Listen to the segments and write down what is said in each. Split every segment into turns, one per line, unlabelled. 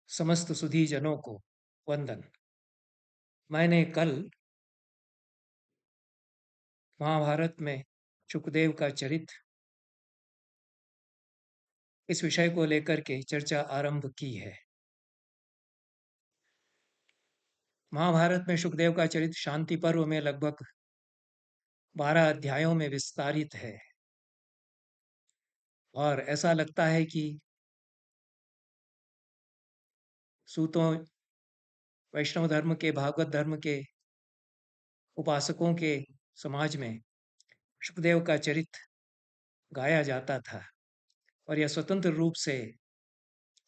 समस्त सुधी जनों को वंदन। मैंने कल महाभारत में सुखदेव का चरित्र इस विषय को लेकर के चर्चा आरंभ की है। महाभारत में सुखदेव का चरित्र शांति पर्व में लगभग 12 अध्यायों में विस्तारित है और ऐसा लगता है कि सूतों वैष्णव धर्म के भागवत धर्म के उपासकों के समाज में सुखदेव का चरित्र गाया जाता था और यह स्वतंत्र रूप से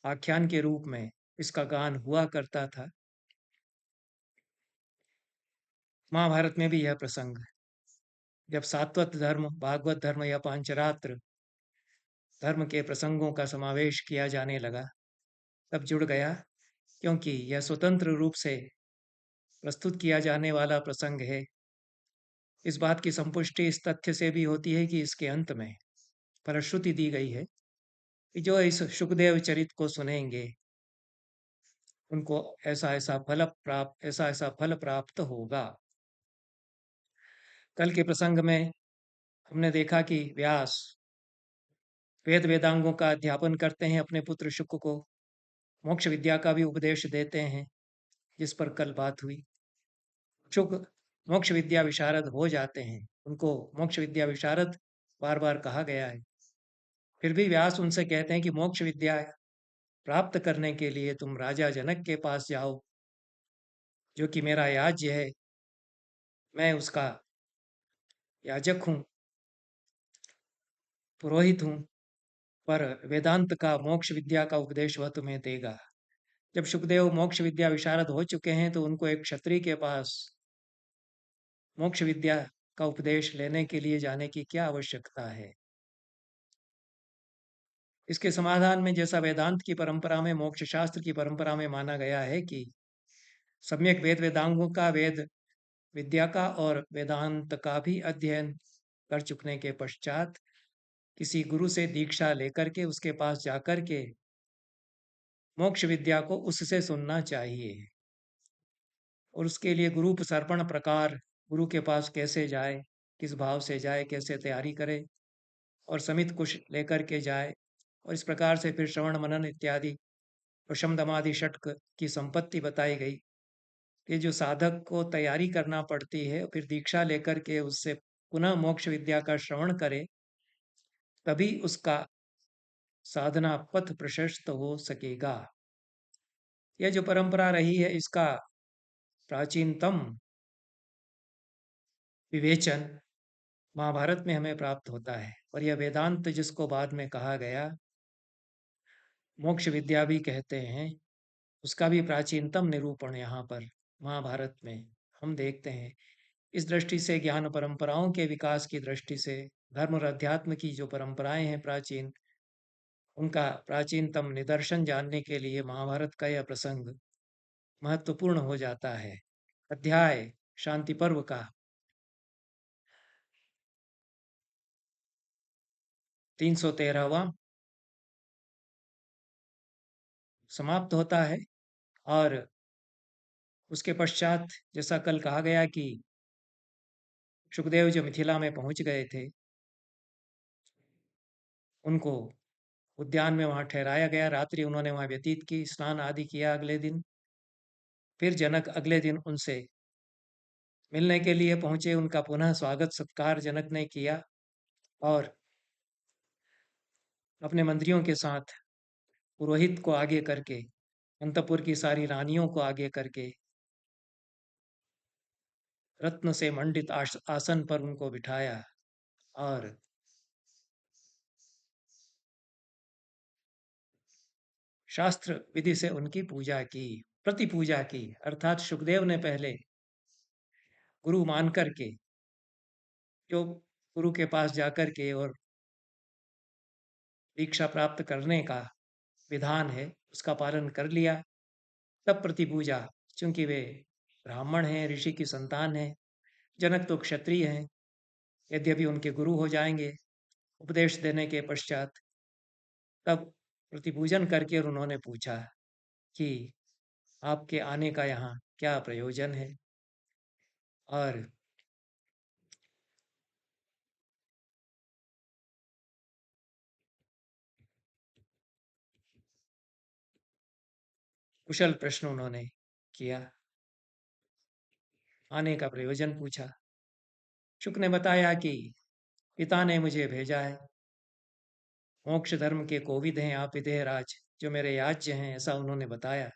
आख्यान के रूप में इसका गान हुआ करता था। महाभारत में भी यह प्रसंग जब सात्वत धर्म, भागवत धर्म या पांचरात्र धर्म के प्रसंगों का समावेश किया जाने लगा तब जुड़ गया, क्योंकि यह स्वतंत्र रूप से प्रस्तुत किया जाने वाला प्रसंग है। इस बात की संपुष्टि इस तथ्य से भी होती है कि इसके अंत में फलश्रुति दी गई है कि जो इस सुखदेव चरित को सुनेंगे उनको ऐसा ऐसा फल प्राप्त होगा। कल के प्रसंग में हमने देखा कि व्यास वेद वेदांगों का अध्यापन करते हैं, अपने पुत्र शुक को मोक्ष विद्या का भी उपदेश देते हैं, जिस पर कल बात हुई। शुक मोक्ष विद्या विशारद हो जाते हैं, उनको मोक्ष विद्या विशारद बार बार कहा गया है। फिर भी व्यास उनसे कहते हैं कि मोक्ष विद्या प्राप्त करने के लिए तुम राजा जनक के पास जाओ, जो कि मेरा याज्य है, मैं उसका याजक हूँ, पुरोहित हूँ, पर वेदांत का मोक्ष विद्या का उपदेश वह तुम्हें देगा। जब सुखदेव मोक्ष विद्या विशारद हो चुके हैं तो उनको एक क्षत्रिय के पास मोक्ष विद्या का उपदेश लेने के लिए जाने की क्या आवश्यकता है। इसके समाधान में, जैसा वेदांत की परंपरा में, मोक्ष शास्त्र की परंपरा में माना गया है कि सम्यक वेद वेदांगों का, वेद विद्या का और वेदांत का भी अध्ययन कर चुकने के पश्चात किसी गुरु से दीक्षा लेकर के उसके पास जाकर के मोक्ष विद्या को उससे सुनना चाहिए। और उसके लिए गुरु सर्पण प्रकार, गुरु के पास कैसे जाए, किस भाव से जाए, कैसे तैयारी करे और समित कुछ लेकर के जाए, और इस प्रकार से फिर श्रवण मनन इत्यादि प्रशम दमादि षटक की संपत्ति बताई गई। ये जो साधक को तैयारी करना पड़ती है, फिर दीक्षा लेकर के उससे पुनः मोक्ष विद्या का श्रवण करे, तभी उसका साधना पथ प्रशस्त हो सकेगा। यह जो परंपरा रही है, इसका प्राचीनतम विवेचन महाभारत में हमें प्राप्त होता है। और यह वेदांत, जिसको बाद में कहा गया मोक्ष विद्या भी कहते हैं, उसका भी प्राचीनतम निरूपण यहाँ पर महाभारत में हम देखते हैं। इस दृष्टि से ज्ञान परंपराओं के विकास की दृष्टि से धर्म और अध्यात्म की जो परंपराएं हैं प्राचीन, उनका प्राचीनतम निदर्शन जानने के लिए महाभारत का यह प्रसंग महत्वपूर्ण हो जाता है। अध्याय शांति पर्व का 313वां समाप्त होता है और उसके पश्चात, जैसा कल कहा गया कि सुखदेव जो मिथिला में पहुंच गए थे, उनको उद्यान में वहां ठहराया गया। रात्रि उन्होंने वहां व्यतीत की, स्नान आदि किया अगले दिन। फिर जनक अगले दिन उनसे मिलने के लिए पहुंचे, उनका पुनः स्वागत सत्कार जनक ने किया और अपने मंत्रियों के साथ पुरोहित को आगे करके, अंतपुर की सारी रानियों को आगे करके रत्न से मंडित आसन पर उनको बिठाया और शास्त्र विधि से उनकी पूजा की, प्रति पूजा की। अर्थात सुखदेव ने पहले गुरु मान करके, जो गुरु के पास जाकर के और दीक्षा प्राप्त करने का विधान है उसका पालन कर लिया, तब प्रति पूजा। चूंकि वे ब्राह्मण हैं, ऋषि की संतान हैं, जनक तो क्षत्रिय हैं, यद्यपि उनके गुरु हो जाएंगे उपदेश देने के पश्चात, तब प्रतिपूजन करके और उन्होंने पूछा कि आपके आने का यहाँ क्या प्रयोजन है। और कुशल प्रश्न उन्होंने किया, आने का प्रयोजन पूछा। शुक ने बताया कि पिता ने मुझे भेजा है, मोक्ष धर्म के कोविद हैं आप विदेहराज, जो मेरे याज्य हैं, ऐसा उन्होंने बताया।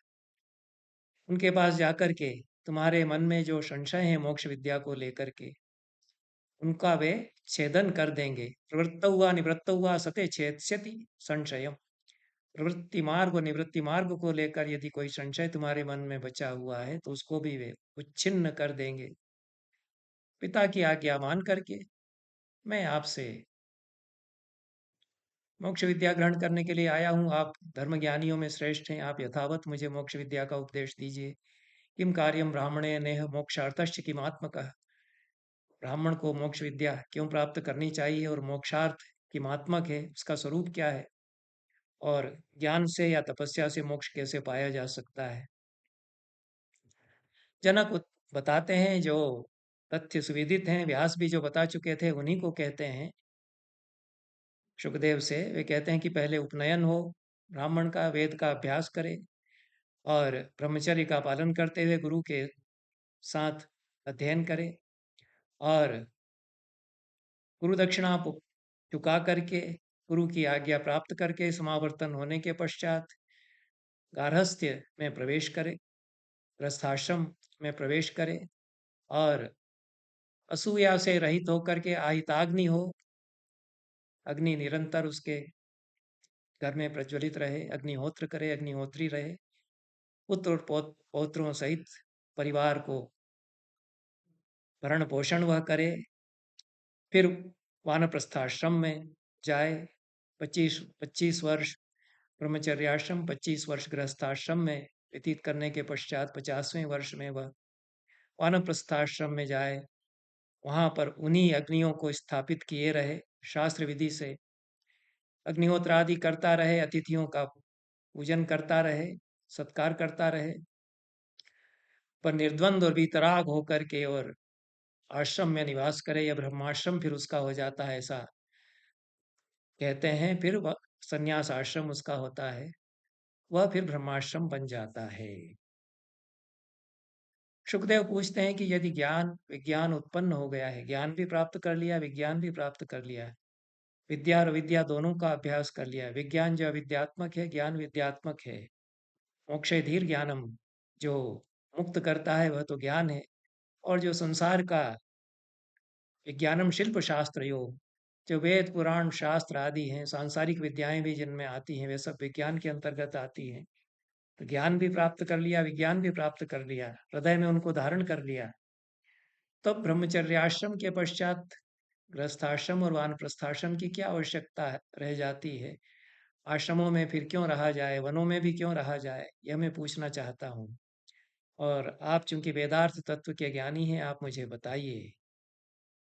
उनके पास जाकर के तुम्हारे मन में जो संशय है मोक्ष विद्या को लेकर के, उनका वे छेदन कर देंगे। प्रवृत्त हुआ निवृत्त हुआ सते छेदस्यति संशयम। प्रवृत्ति मार्ग और निवृत्ति मार्ग को लेकर यदि कोई संशय तुम्हारे मन में बचा हुआ है तो उसको भी वे उच्छिन्न कर देंगे। पिता की आज्ञा मान करके मैं आपसे मोक्ष विद्या ग्रहण करने के लिए आया हूँ। आप धर्म ज्ञानियों में श्रेष्ठ हैं, आप यथावत मुझे मोक्ष विद्या का उपदेश दीजिए। किम कार्यम ब्राह्मणे नेह मोक्षार्थश्च किमात्मकः। ब्राह्मण को मोक्ष विद्या क्यों प्राप्त करनी चाहिए और मोक्षार्थ किमात्मक है, उसका स्वरूप क्या है, और ज्ञान से या तपस्या से मोक्ष कैसे पाया जा सकता है। जनक बताते हैं, जो तथ्य सुविदित हैं, व्यास भी जो बता चुके थे, उन्हीं को कहते हैं सुखदेव से। वे कहते हैं कि पहले उपनयन हो, ब्राह्मण का वेद का अभ्यास करे और ब्रह्मचर्य का पालन करते हुए गुरु के साथ अध्ययन करे, और गुरु दक्षिणा चुका करके गुरु की आज्ञा प्राप्त करके समावर्तन होने के पश्चात गार्हस्थ्य में प्रवेश करे, गृहस्थाश्रम में प्रवेश करे, और असूया से रहित होकर के आहिताग्नि हो, अग्नि निरंतर उसके घर में प्रज्वलित रहे, अग्निहोत्र करे, अग्निहोत्री रहे, पुत्र और पौत्रों सहित परिवार को भरण पोषण वह करे। फिर वानप्रस्थाश्रम में जाए, 25 वर्ष ब्रह्मचर्याश्रम, 25 वर्ष गृहस्थाश्रम में व्यतीत करने के पश्चात 50वें वर्ष में वह वानप्रस्थाश्रम में जाए। वहां पर उन्हीं अग्नियों को स्थापित किए रहे, शास्त्र विधि से अग्निहोत्र आदि करता रहे, अतिथियों का पूजन करता रहे, सत्कार करता रहे, पर निर्द्वंद और वितराग होकर के और आश्रम में निवास करे, या ब्रह्माश्रम फिर उसका हो जाता है, ऐसा कहते हैं। फिर वह संन्यास आश्रम उसका होता है, वह फिर ब्रह्माश्रम बन जाता है। सुखदेव पूछते हैं कि यदि ज्ञान विज्ञान उत्पन्न हो गया है, ज्ञान भी प्राप्त कर लिया, विज्ञान भी प्राप्त कर लिया, विद्या और विद्या दोनों का अभ्यास कर लिया, विज्ञान जो विद्यात्मक है, ज्ञान विद्यात्मक है, मोक्षे धीर ज्ञानम, जो मुक्त करता है वह तो ज्ञान है, और जो संसार का विज्ञानम शिल्प शास्त्र योग, जो वेद पुराण शास्त्र आदि हैं, सांसारिक विद्याएं भी जिनमें आती हैं, वे सब विज्ञान के अंतर्गत आती हैं। तो ज्ञान भी प्राप्त कर लिया, विज्ञान भी प्राप्त कर लिया, हृदय में उनको धारण कर लिया, तब ब्रह्मचर्याश्रम के पश्चात गृहस्थाश्रम और वानप्रस्थाश्रम की क्या आवश्यकता रह जाती है। आश्रमों में फिर क्यों रहा जाए, वनों में भी क्यों रहा जाए, यह मैं पूछना चाहता हूँ। और आप चूंकि वेदार्थ तत्व के ज्ञानी हैं, आप मुझे बताइए।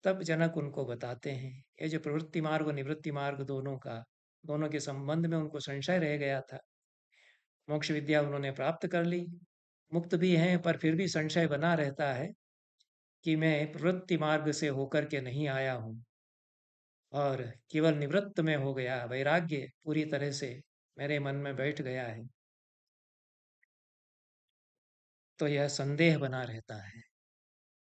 तब जनक उनको बताते हैं, ये जो प्रवृत्ति मार्ग और निवृत्ति मार्ग दोनों के संबंध में उनको संशय रह गया था। मोक्ष विद्या उन्होंने प्राप्त कर ली, मुक्त भी हैं, पर फिर भी संशय बना रहता है कि मैं प्रवृत्ति मार्ग से होकर के नहीं आया हूँ, और केवल निवृत्त में हो गया, वैराग्य पूरी तरह से मेरे मन में बैठ गया है। तो यह संदेह बना रहता है।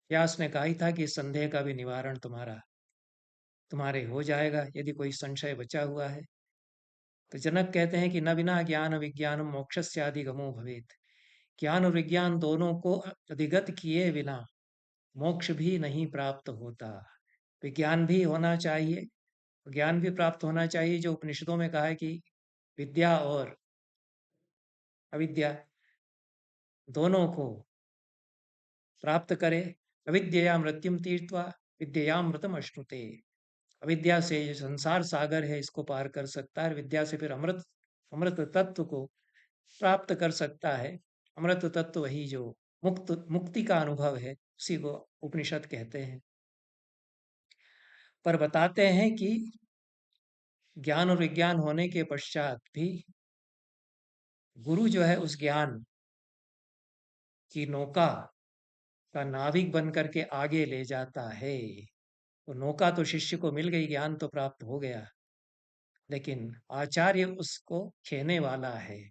व्यास ने कहा ही था कि इस संदेह का भी निवारण तुम्हारे हो जाएगा, यदि कोई संशय बचा हुआ है। तो जनक कहते हैं कि न बिना ज्ञान विज्ञान मोक्षस्य अधिगमो भवेत। ज्ञान और विज्ञान दोनों को अधिगत किए बिना मोक्ष भी नहीं प्राप्त होता। विज्ञान भी होना चाहिए, ज्ञान भी प्राप्त होना चाहिए, जो उपनिषदों में कहा है कि विद्या और अविद्या दोनों को प्राप्त करे। अविद्यया मृत्युम तीर्थवा विद्यामृतम अश्नुते। अविद्या से जो संसार सागर है, इसको पार कर सकता है, विद्या से फिर अमृत अमृत तत्व को प्राप्त कर सकता है। अमृत तत्व वही जो मुक्ति का अनुभव है, उसी को उपनिषद कहते हैं। पर बताते हैं कि ज्ञान और विज्ञान होने के पश्चात भी गुरु जो है उस ज्ञान की नौका का नाविक बन करके आगे ले जाता है। तो नौका तो शिष्य को मिल गई, ज्ञान तो प्राप्त हो गया, लेकिन आचार्य उसको खेने वाला है।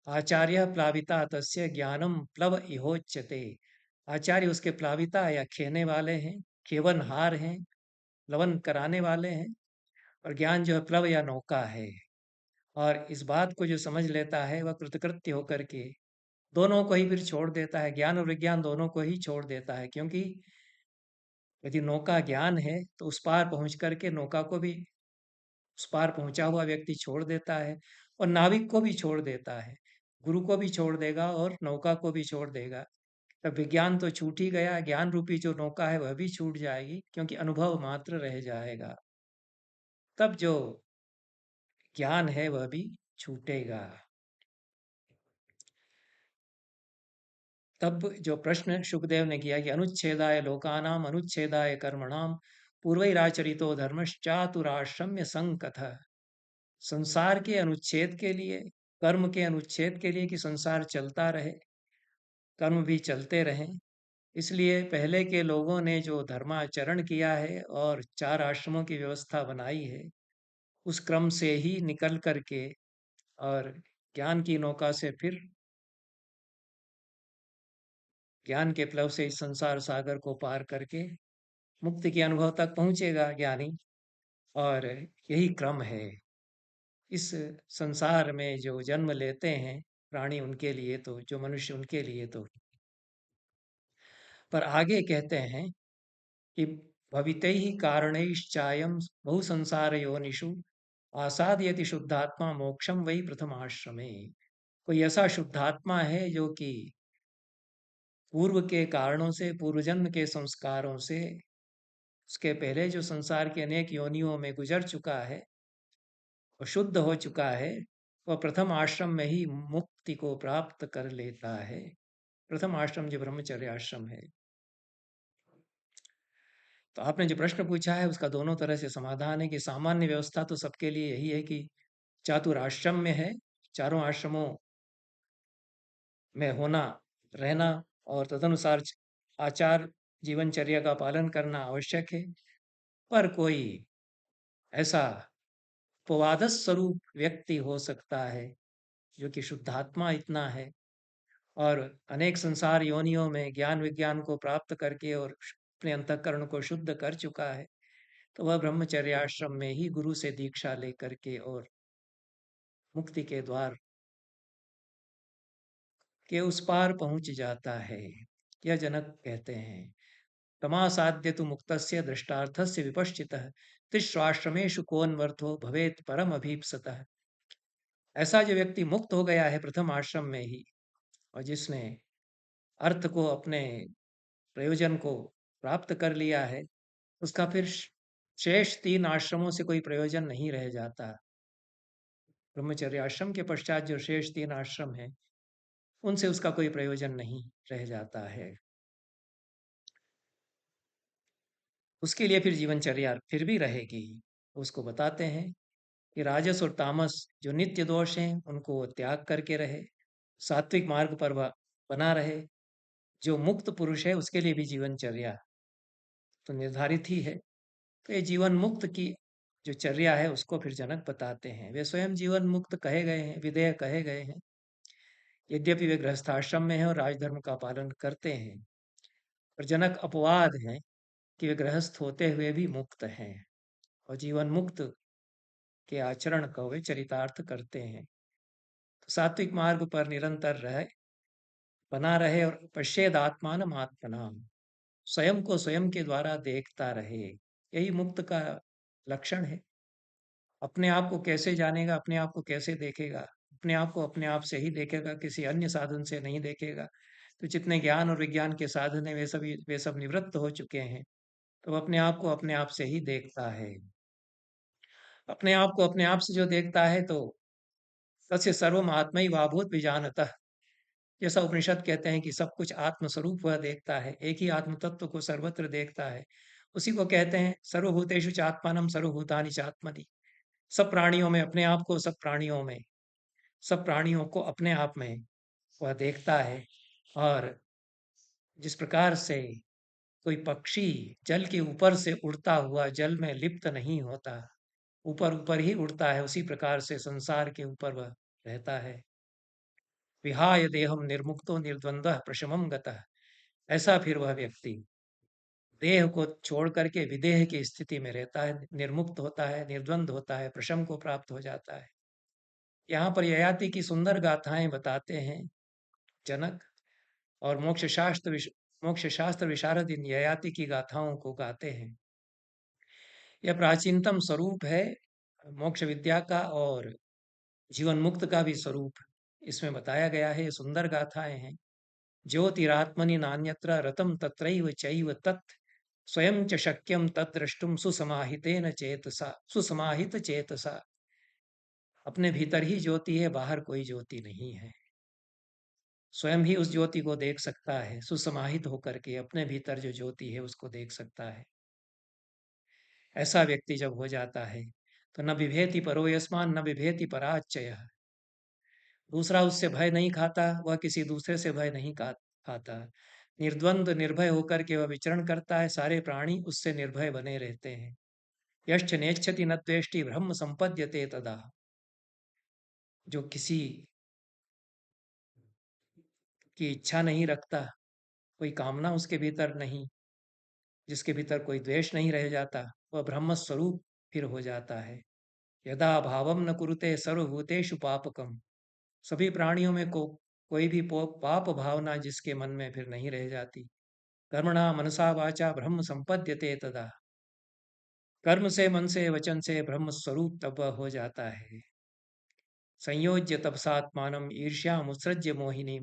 आचार्य प्लाविता तस्य ज्ञानम प्लव इहोच्यते। आचार्य उसके प्लाविता या खेने वाले हैं, खेवनहार हैं, प्लवन कराने वाले हैं। और ज्ञान जो है प्लव या नौका है। और इस बात को जो समझ लेता है वह कृतकृत्य होकर के दोनों को ही फिर छोड़ देता है, ज्ञान और विज्ञान दोनों को ही छोड़ देता है। क्योंकि यदि नौका ज्ञान है तो उस पार पहुंच करके नौका को भी उस पार पहुंचा हुआ व्यक्ति छोड़ देता है, और नाविक को भी छोड़ देता है। गुरु को भी छोड़ देगा और नौका को भी छोड़ देगा। तब विज्ञान तो छूट ही गया, ज्ञान रूपी जो नौका है वह भी छूट जाएगी, क्योंकि अनुभव मात्र रह जाएगा। तब जो ज्ञान है वह भी छूटेगा। तब जो प्रश्न शुकदेव ने किया कि अनुच्छेदाय लोकानाम अनुच्छेदाय कर्मणाम पूर्वैराचरितो धर्मश्चातुराश्रम्य संकथ। संसार के अनुच्छेद के लिए, कर्म के अनुच्छेद के लिए, कि संसार चलता रहे, कर्म भी चलते रहें, इसलिए पहले के लोगों ने जो धर्माचरण किया है और 4 आश्रमों की व्यवस्था बनाई है, उस क्रम से ही निकल करके और ज्ञान की नौका से फिर ज्ञान के प्लव से इस संसार सागर को पार करके मुक्ति के अनुभव तक पहुंचेगा ज्ञानी। और यही क्रम है इस संसार में जो जन्म लेते हैं प्राणी, उनके लिए तो, जो मनुष्य उनके लिए तो। पर आगे कहते हैं कि भवितै ही कारणैश्चायं बहु संसार योनिषु आसादयति शुद्धात्मा मोक्षम वही प्रथम आश्रमे। कोई ऐसा शुद्धात्मा है जो कि पूर्व के कारणों से, पूर्व जन्म के संस्कारों से, उसके पहले जो संसार के अनेक योनियों में गुजर चुका है, वो शुद्ध हो चुका है, वह प्रथम आश्रम में ही मुक्ति को प्राप्त कर लेता है। प्रथम आश्रम जो ब्रह्मचर्य आश्रम है। तो आपने जो प्रश्न पूछा है उसका दोनों तरह से समाधान है कि सामान्य व्यवस्था तो सबके लिए यही है कि चातुराश्रम में है, चारों आश्रमों में होना, रहना, और तदनुसार आचार जीवनचर्या का पालन करना आवश्यक है। पर कोई ऐसा अपवाद स्वरूप व्यक्ति हो सकता है जो कि शुद्धात्मा इतना है और अनेक संसार योनियों में ज्ञान विज्ञान को प्राप्त करके और अपने अंतःकरण को शुद्ध कर चुका है, तो वह ब्रह्मचर्य आश्रम में ही गुरु से दीक्षा लेकर के और मुक्ति के द्वार के उस पार पहुंच जाता है। यह जनक कहते हैं। तमासाद्य तु मुक्तस्य दृष्टार्थस्य विपश्चितः तिस्राश्रमेषु कोन्वर्थो भवेत् परम अभीप्सतः। ऐसा जो व्यक्ति मुक्त हो गया है प्रथम आश्रम में ही, और जिसने अर्थ को, अपने प्रयोजन को प्राप्त कर लिया है, उसका फिर शेष 3 आश्रमों से कोई प्रयोजन नहीं रह जाता। ब्रह्मचर्य आश्रम के पश्चात जो शेष 3 आश्रम हैं, उनसे उसका कोई प्रयोजन नहीं रह जाता है। उसके लिए फिर जीवनचर्या फिर भी रहेगी। उसको बताते हैं कि राजस और तामस जो नित्य दोष हैं उनको त्याग करके रहे, सात्विक मार्ग पर वह बना रहे। जो मुक्त पुरुष है उसके लिए भी जीवनचर्या तो निर्धारित ही है। तो ये जीवन मुक्त की जो चर्या है उसको फिर जनक बताते हैं। वे स्वयं जीवन मुक्त कहे गए हैं, विधेय कहे गए हैं, यद्यपि वे गृहस्थाश्रम में हैं और राजधर्म का पालन करते हैं। पर जनक अपवाद हैं कि वे गृहस्थ होते हुए भी मुक्त हैं और जीवन मुक्त के आचरण को वे चरितार्थ करते हैं। तो सात्विक मार्ग पर निरंतर रहे, बना रहे, और पश्येद आत्मान आत्मना, स्वयं को स्वयं के द्वारा देखता रहे। यही मुक्त का लक्षण है। अपने आप को कैसे जानेगा, अपने आप को कैसे देखेगा? अपने आप को अपने आप से ही देखेगा, किसी अन्य साधन से नहीं देखेगा। तो जितने ज्ञान और विज्ञान के साधन है वे सब निवृत्त हो चुके हैं। तो अपने आप को अपने आप से ही देखता है। अपने आप को अपने आप से जो देखता है तो तस्य सर्वम आत्मैवाभूत विजानतः। जैसा उपनिषद कहते हैं कि सब कुछ आत्मस्वरूप वह देखता है, एक ही आत्म तत्व को सर्वत्र देखता है। उसी को कहते हैं सर्वभूतेषु चात्मानम सर्वभूतानि चात्मनि। सब प्राणियों में अपने आप को, सब प्राणियों में, सब प्राणियों को अपने आप में वह देखता है। और जिस प्रकार से कोई पक्षी जल के ऊपर से उड़ता हुआ जल में लिप्त नहीं होता, ऊपर ऊपर ही उड़ता है, उसी प्रकार से संसार के ऊपर वह रहता है। विहाय देहम निर्मुक्तो निर्द्वंद्व प्रशमम गतः। ऐसा फिर वह व्यक्ति देह को छोड़ करके विदेह की स्थिति में रहता है, निर्मुक्त होता है, निर्द्वंद होता है, प्रशम को प्राप्त हो जाता है। यहाँ पर ययाति की सुंदर गाथाएं बताते हैं जनक, और मोक्ष शास्त्र विशारद इन ययाति की गाथाओं को गाते हैं। यह प्राचीनतम स्वरूप है मोक्ष विद्या का, और जीवन मुक्त का भी स्वरूप इसमें बताया गया है। ये सुंदर गाथाएं हैं। ज्योतिरात्मनि नान्यत्र रतम तत्रैव चैव तत् स्वयं च शक्यम तद्द्रष्टुम सुसमाहितेन चेतसा, सुसमाहित चेतसा। अपने भीतर ही ज्योति है, बाहर कोई ज्योति नहीं है। स्वयं ही उस ज्योति को देख सकता है, सुसमाहित होकर के अपने भीतर जो ज्योति है उसको देख सकता है। ऐसा व्यक्ति जब हो जाता है तो न बिभेति परो यस्मान न बिभेति पराच्चयः। दूसरा उससे भय नहीं खाता, वह किसी दूसरे से भय नहीं खाता। निर्द्वंद निर्भय होकर के वह विचरण करता है, सारे प्राणी उससे निर्भय बने रहते हैं। यश्च नेच्छति न द्वेष्टि ब्रह्म संपद्यते तदा। जो किसी की इच्छा नहीं रखता, कोई कामना उसके भीतर नहीं, जिसके भीतर कोई द्वेष नहीं रह जाता, वह ब्रह्म स्वरूप फिर हो जाता है। यदा भावम न कुरुते सर्वभूतेषु पापकम। सभी प्राणियों में कोई भी पाप भावना जिसके मन में फिर नहीं रह जाती। कर्मणा मनसा वाचा ब्रह्म संपद्यते तदा। कर्म से, मन से, वचन से ब्रह्म स्वरूप तब वह हो जाता है। संयोज्य तपसात्मानम ईर्ष्या मुत्सृज्य मोहिनी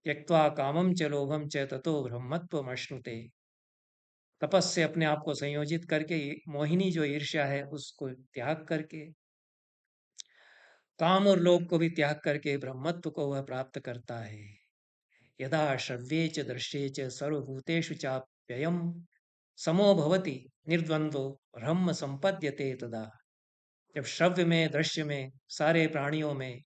त्यक्त्वा कामम च लोभम च ततो ब्रह्मत्वमश्नुते। तपस से अपने आप को संयोजित करके मोहिनी जो ईर्ष्या है उसको त्याग करके, काम और लोभ को भी त्याग करके ब्रह्मत्व को वह प्राप्त करता है। यदा श्रव्ये च दृश्ये च सर्वभूतेषु चाप्ययम् समो भवति निर्द्वंद्वो ब्रह्म संपद्यते तदा। जब श्रव्य में, दृश्य में, सारे प्राणियों में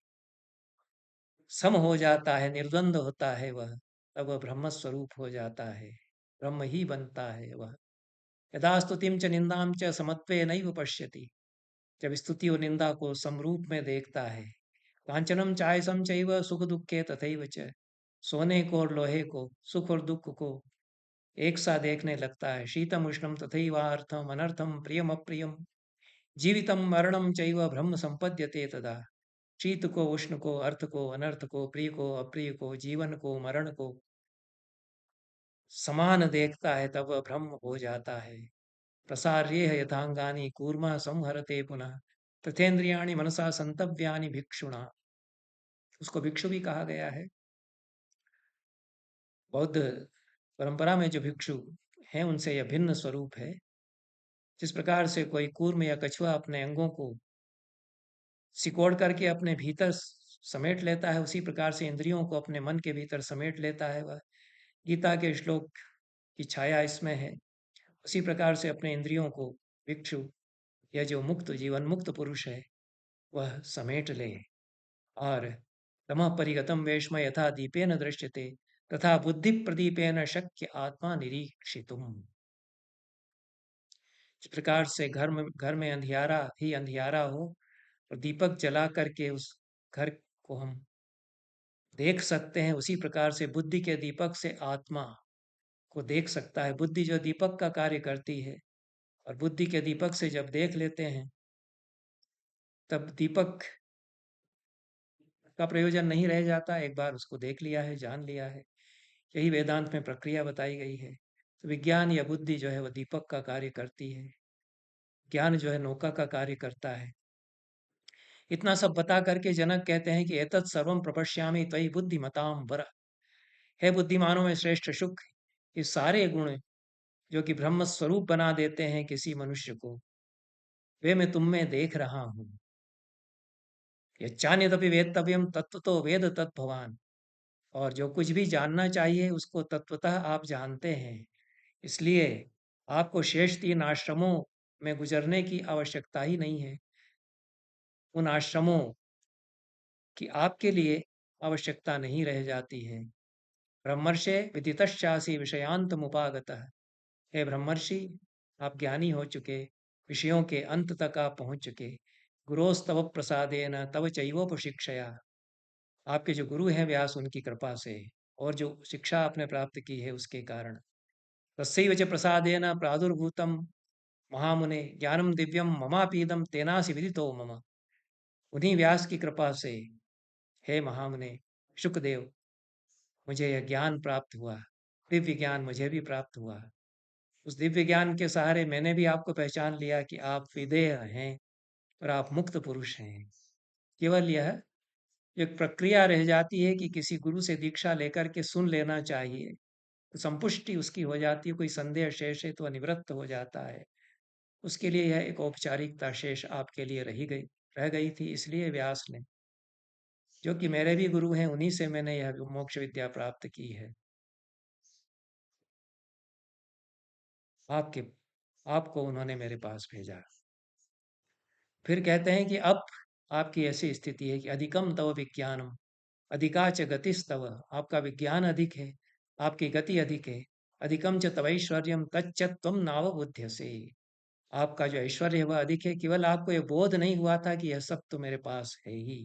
सम हो जाता है, निर्द्वंद होता है वह, तब वह ब्रह्म स्वरूप हो जाता है, ब्रह्म ही बनता है वह। यदा स्तुतिम च निंदाम च समत्वे नैव पश्यति। जब स्तुति और निंदा को समरूप में देखता है। कांचनम चायसम चैव सुख दुखे तथैव च। सोने को और लोहे को, सुख और दुख को एक सा देखने लगता है। शीतम उष्णम तथैवा अर्थम अनर्थम प्रियम अप्रियम जीवितम मरणम चैव ब्रह्म संपद्यते तदा। शीत को, उष्ण को, अर्थ को, अनर्थ को, प्रिय को, अप्रिय को, जीवन को, मरण को समान देखता है, तब वह ब्रह्म हो जाता है। प्रसार्येह यथांगानि कूर्मा संहरते पुनः तथेन्द्रियाणि मनसा संतव्यानि भिक्षुणा। उसको भिक्षु भी कहा गया है। बौद्ध परंपरा में जो भिक्षु हैं उनसे यह भिन्न स्वरूप है। जिस प्रकार से कोई कूर्म या कछुआ अपने अंगों को सिकोड़ करके अपने भीतर समेट लेता है, उसी प्रकार से इंद्रियों को अपने मन के भीतर समेट लेता है वह। गीता के श्लोक की छाया इसमें है। उसी प्रकार से अपने इंद्रियों को भिक्षु या जो मुक्त, जीवन मुक्त पुरुष है, वह समेट ले। और तमः परिगतम वेश्म यथा दीपेन दृश्यते तथा बुद्धि प्रदीपेन शक्य आत्मा निरीक्षितुम। इस प्रकार से घर में अंधियारा ही अंधियारा हो और दीपक जला करके उस घर को हम देख सकते हैं, उसी प्रकार से बुद्धि के दीपक से आत्मा को देख सकता है। बुद्धि जो दीपक का कार्य करती है, और बुद्धि के दीपक से जब देख लेते हैं, तब दीपक का प्रयोजन नहीं रह जाता। एक बार उसको देख लिया है, जान लिया है। यही वेदांत में प्रक्रिया बताई गई है। तो विज्ञान या बुद्धि जो है वह दीपक का कार्य करती है, ज्ञान जो है नौका का कार्य करता है। इतना सब बता करके जनक कहते हैं कि एतत् सर्वम प्रपश्यामि त्वयि बुद्धिमताम वर। है बुद्धिमानों में श्रेष्ठ शुक, ये सारे गुण जो कि ब्रह्म स्वरूप बना देते हैं किसी मनुष्य को, वे मैं तुम में देख रहा हूँ। यच्चान्यदपि वेत्तव्यम तत्व तो वेद तत्भवान। और जो कुछ भी जानना चाहिए उसको तत्वतः आप जानते हैं। इसलिए आपको शेष 3 आश्रमों में गुजरने की आवश्यकता ही नहीं है। उन आश्रमों कि आपके लिए आवश्यकता नहीं रह जाती है। ब्रह्मर्षे विदितश्चासि विषयांतमुपागतः। हे ब्रह्मर्षि, आप ज्ञानी हो चुके, विषयों के अंत तक आप पहुंच चुके। गुरोस्तव प्रसादेन तव चैवोपशिक्षया। आपके जो गुरु हैं व्यास, उनकी कृपा से और जो शिक्षा आपने प्राप्त की है उसके कारण। तस्यैव च प्रसादेन प्रादुर्भूतम महामुने ज्ञानम दिव्यम ममापीदम तेनासि विदितो मम। उन्हीं व्यास की कृपा से हे महामुने शुकदेव, मुझे यह ज्ञान प्राप्त हुआ, दिव्य ज्ञान मुझे भी प्राप्त हुआ। उस दिव्य ज्ञान के सहारे मैंने भी आपको पहचान लिया कि आप विदेह हैं और आप मुक्त पुरुष हैं। केवल यह एक प्रक्रिया रह जाती है कि किसी गुरु से दीक्षा लेकर के सुन लेना चाहिए, तो संपुष्टि उसकी हो जाती है। कोई संदेह शेष है तो वह निवृत्त हो जाता है। उसके लिए यह एक औपचारिकता शेष आपके लिए रह गई थी। इसलिए व्यास ने, जो कि मेरे भी गुरु हैं, उन्हीं से मैंने यह मोक्ष विद्या प्राप्त की है। आपके आपको उन्होंने मेरे पास भेजा। फिर कहते हैं कि अब आपकी ऐसी स्थिति है कि अधिकम तव विज्ञानम अधिकाच गतिस्तव। आपका विज्ञान अधिक है, आपकी गति अधिक है। अधिकम च तवैश्वर्यम तच्च त्वम नाव बुध्यसे। आपका जो ऐश्वर्य है वह अधिक है, केवल आपको यह बोध नहीं हुआ था कि यह सब तो मेरे पास है ही।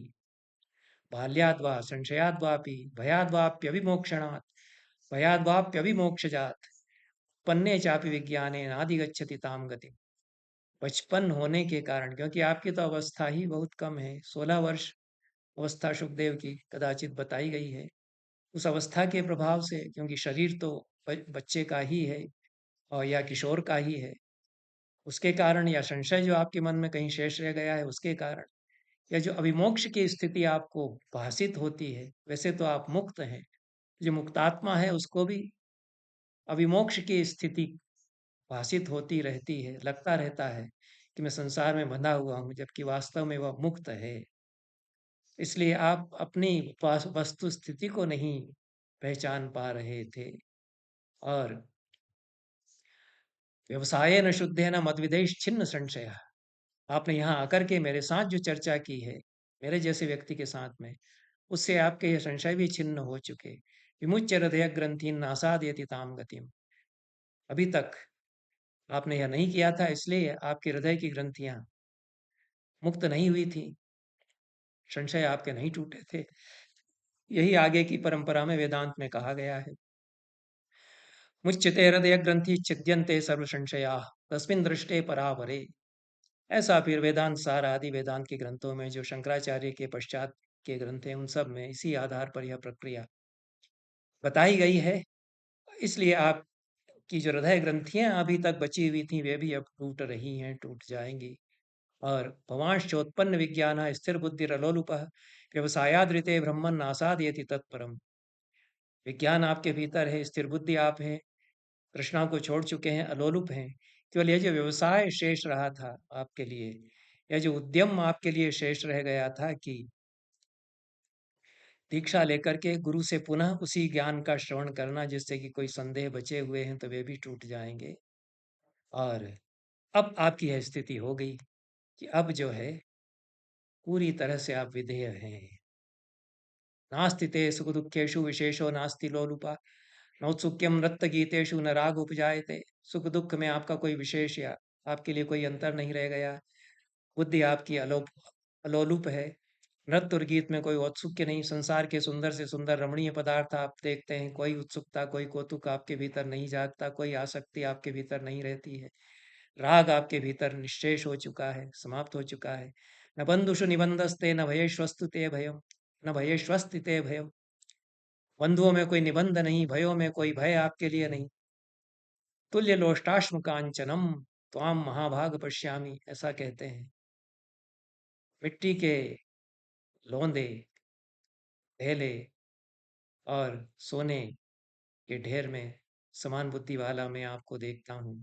बाल्याद्वा संशयाद्वापि भयाद्वाप्यविमोक्षणात् भयाद्वाप्यविमोक्षजात् पन्ने चापि विज्ञाने नाधिगच्छति ताम गति। बचपन होने के कारण, क्योंकि आपकी तो अवस्था ही बहुत कम है, 16 वर्ष अवस्था सुखदेव की कदाचित बताई गई है। उस अवस्था के प्रभाव से, क्योंकि शरीर तो बच्चे का ही है और या किशोर का ही है, उसके कारण, या संशय जो आपके मन में कहीं शेष रह गया है उसके कारण, या जो अभिमोक्ष की स्थिति आपको भासित होती है, वैसे तो आप मुक्त हैं। जो मुक्तात्मा है उसको भी अभिमोक्ष की स्थिति भासित होती रहती है, लगता रहता है कि मैं संसार में बंधा हुआ हूँ, जबकि वास्तव में वह मुक्त है। इसलिए आप अपनी वस्तु स्थिति को नहीं पहचान पा रहे थे। और व्यवसाय न शुद्धे न मद्विदेश छिन्न संशय। आपने यहाँ आकर के मेरे साथ जो चर्चा की है, मेरे जैसे व्यक्ति के साथ में, उससे आपके ये संशय भी छिन्न हो चुके। विमुच्य हृदय ग्रंथि नासादयति ताम गतिम। अभी तक आपने यह नहीं किया था, इसलिए आपके हृदय की ग्रंथियां मुक्त नहीं हुई थी, संशय आपके नहीं टूटे थे। यही आगे की परंपरा में वेदांत में कहा गया है। मुच्यते हृदय ग्रंथि छिद्यन्ते सर्व संशया तस्मिन् दृष्टे परावरे। ऐसा फिर वेदांत सार आदि वेदांत के ग्रंथों में, जो शंकराचार्य के पश्चात के ग्रंथ हैं, उन सब में इसी आधार पर यह प्रक्रिया बताई गई है। इसलिए आपकी जो हृदय ग्रंथियां अभी तक बची हुई थी, वे भी अब टूट रही हैं, टूट जाएंगी। और भवांश्चोत्पन्न विज्ञान स्थिर बुद्धिरलोलुप व्यवसायादृते ब्रह्मन् नासादयति तत्परम। विज्ञान आपके भीतर है, स्थिर बुद्धि आप हैं, तृष्णा को छोड़ चुके हैं, अलोलुप हैं। केवल यह जो व्यवसाय शेष रहा था आपके लिए, यह जो उद्यम आपके लिए शेष रह गया था कि दीक्षा लेकर के गुरु से पुनः उसी ज्ञान का श्रवण करना, जिससे कि कोई संदेह बचे हुए हैं तो वे भी टूट जाएंगे। और अब आपकी यह स्थिति हो गई कि अब जो है पूरी तरह से आप विधेय हैं। नास्ति ते सुख दुखेशु विशेषो नास्ति लोलुपा नौत्सुक्यम नृत्त गीतेषु न राग उपजायते। सुख दुख में आपका कोई विशेष या आपके लिए कोई अंतर नहीं रह गया। बुद्धि आपकी अलोलुप है। नृत्य और गीत में कोई औत्सुक्य नहीं। संसार के सुंदर से सुंदर रमणीय पदार्थ आप देखते हैं, कोई उत्सुकता, कोई कौतुक आपके भीतर नहीं जागता, कोई आसक्ति आपके भीतर नहीं रहती है। राग आपके भीतर निश्शेष हो चुका है, समाप्त हो चुका है। न बंधुषु निबंधस्ते न भयेष्वस्तु ते भयम न भयेष्वस्ति ते भयम। बंधुओं में कोई निबंध नहीं, भयों में कोई भय आपके लिए नहीं। तुल्य लोष्टाश्म कांचनम त्वाम महाभाग पश्यामी, ऐसा कहते हैं। मिट्टी के लौंदे, ढेले और सोने के ढेर में समान बुद्धि वाला मैं आपको देखता हूँ।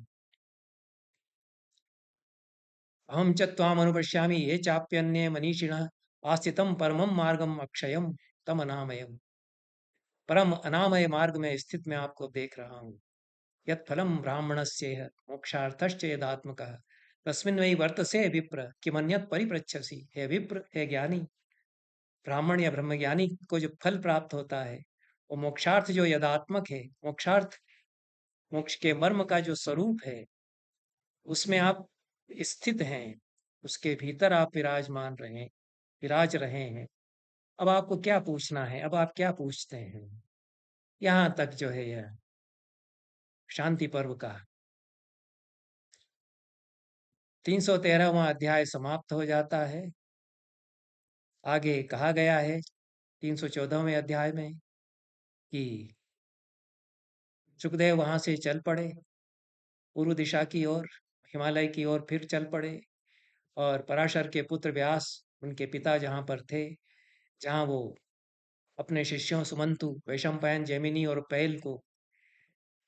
अहम च त्वाम अनुपश्यामि ये चाप्यन्ये मनीषिणः आस्थितम परमम मार्गम अक्षयम तम अनामयम। परम अनामय मार्ग में स्थित मैं आपको देख रहा हूँ। यत् फलम ब्राह्मणस्येह मोक्षार्थश्च यदात्मकः तस्मिन् वै वर्तसे विप्र किमन्यत् परिपृच्छसि। हे विप्र, हे ज्ञानी, ब्राह्मण या ब्रह्मज्ञानी को जो फल प्राप्त होता है, वो मोक्षार्थ जो यदात्मक है, मोक्षार्थ मोक्ष के मर्म का जो स्वरूप है, उसमें आप स्थित हैं, उसके भीतर आप विराज रहे हैं। अब आपको क्या पूछना है? अब आप क्या पूछते हैं? यहाँ तक जो है यह शांति पर्व का 313वां अध्याय समाप्त हो जाता है। आगे कहा गया है 314वें अध्याय में कि सुखदेव वहां से चल पड़े पूर्व दिशा की ओर, हिमालय की ओर फिर चल पड़े, और पराशर के पुत्र व्यास उनके पिता जहाँ पर थे, जहाँ वो अपने शिष्यों सुमंतु, वैशंपायन, जैमिनी और पैल को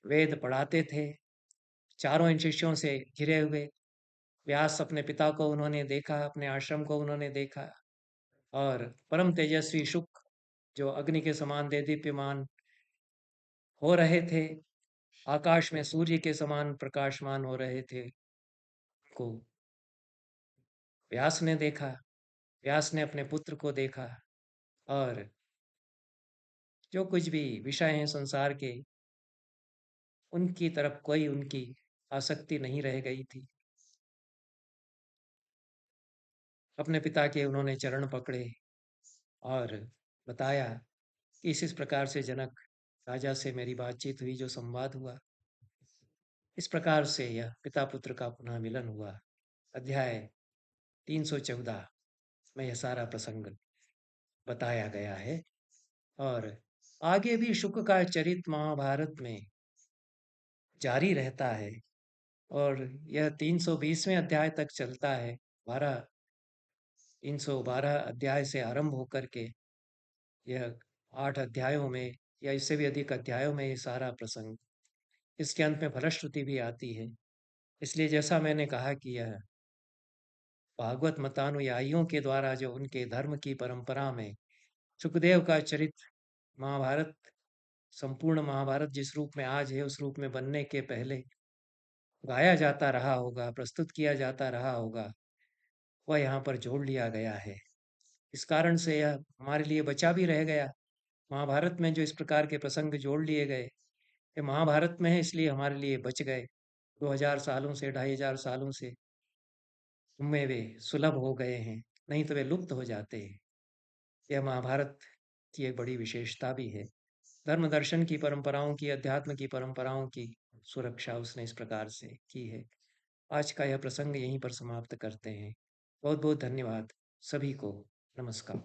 वेद पढ़ाते थे, चारों इन शिष्यों से घिरे हुए व्यास अपने पिता को उन्होंने देखा, अपने आश्रम को उन्होंने देखा, और परम तेजस्वी शुक जो अग्नि के समान देदीप्यमान हो रहे थे, आकाश में सूर्य के समान प्रकाशमान हो रहे थे, को व्यास ने देखा। व्यास ने अपने पुत्र को देखा, और जो कुछ भी विषय हैं संसार के, उनकी तरफ कोई उनकी आसक्ति नहीं रह गई थी। अपने पिता के उन्होंने चरण पकड़े और बताया कि इस प्रकार से जनक राजा से मेरी बातचीत हुई, जो संवाद हुआ, इस प्रकार से यह पिता पुत्र का पुनः मिलन हुआ। अध्याय 314 में यह सारा प्रसंग बताया गया है। और आगे भी शुक का चरित महाभारत में जारी रहता है, और यह 320वें अध्याय तक चलता है। 312 अध्याय से आरंभ होकर के यह 8 अध्यायों में या इससे भी अधिक अध्यायों में ये सारा प्रसंग, इसके अंत में फलश्रुति भी आती है। इसलिए जैसा मैंने कहा कि यह भागवत मतानुयायियों के द्वारा जो उनके धर्म की परंपरा में सुखदेव का चरित्र, महाभारत, संपूर्ण महाभारत जिस रूप में आज है उस रूप में बनने के पहले गाया जाता रहा होगा, प्रस्तुत किया जाता रहा होगा, वह यहाँ पर जोड़ लिया गया है। इस कारण से यह हमारे लिए बचा भी रह गया। महाभारत में जो इस प्रकार के प्रसंग जोड़ लिए गए, ये महाभारत में है, इसलिए हमारे लिए बच गए। 2000 सालों से, 2500 सालों से उनमें वे सुलभ हो गए हैं, नहीं तो वे लुप्त हो जाते हैं। यह महाभारत की एक बड़ी विशेषता भी है। धर्म दर्शन की परंपराओं की, अध्यात्म की परंपराओं की सुरक्षा उसने इस प्रकार से की है। आज का यह प्रसंग यहीं पर समाप्त करते हैं। बहुत बहुत धन्यवाद सभी को। नमस्कार।